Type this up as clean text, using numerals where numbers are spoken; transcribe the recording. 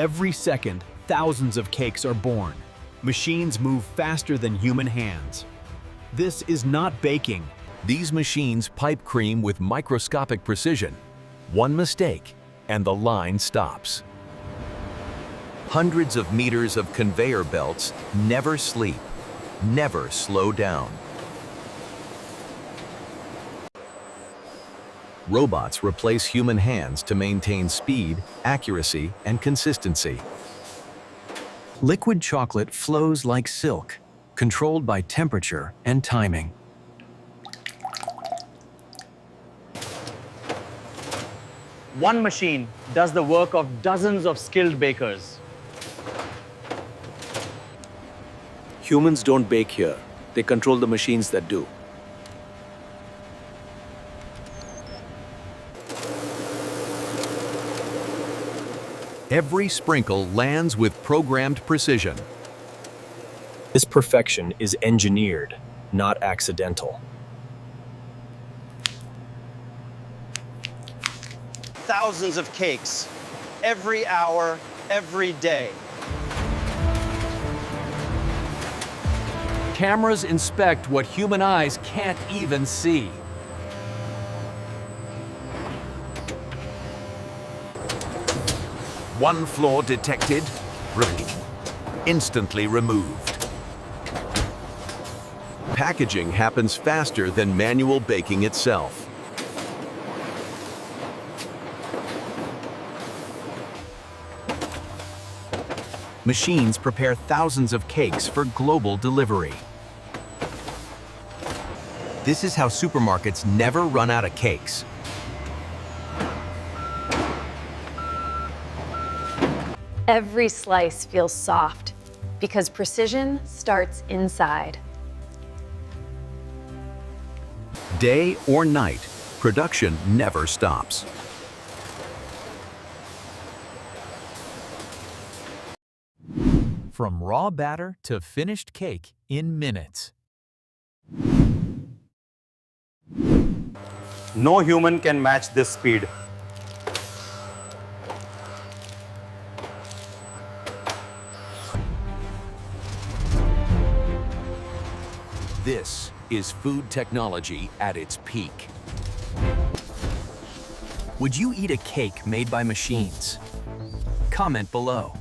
Every second, thousands of cakes are born. Machines move faster than human hands. This is not baking. These machines pipe cream with microscopic precision. One mistake, and the line stops. Hundreds of meters of conveyor belts never sleep, never slow down. Robots replace human hands to maintain speed, accuracy, and consistency. Liquid chocolate flows like silk, controlled by temperature and timing. One machine does the work of dozens of skilled bakers. Humans don't bake here. They control the machines that do. Every sprinkle lands with programmed precision. This perfection is engineered, not accidental. Thousands of cakes every hour, every day. Cameras inspect what human eyes can't even see. One flaw detected, instantly removed. Packaging happens faster than manual baking itself. Machines prepare thousands of cakes for global delivery. This is how supermarkets never run out of cakes. Every slice feels soft because precision starts inside. Day or night, production never stops. From raw batter to finished cake in minutes. No human can match this speed. This is food technology at its peak. Would you eat a cake made by machines? Comment below.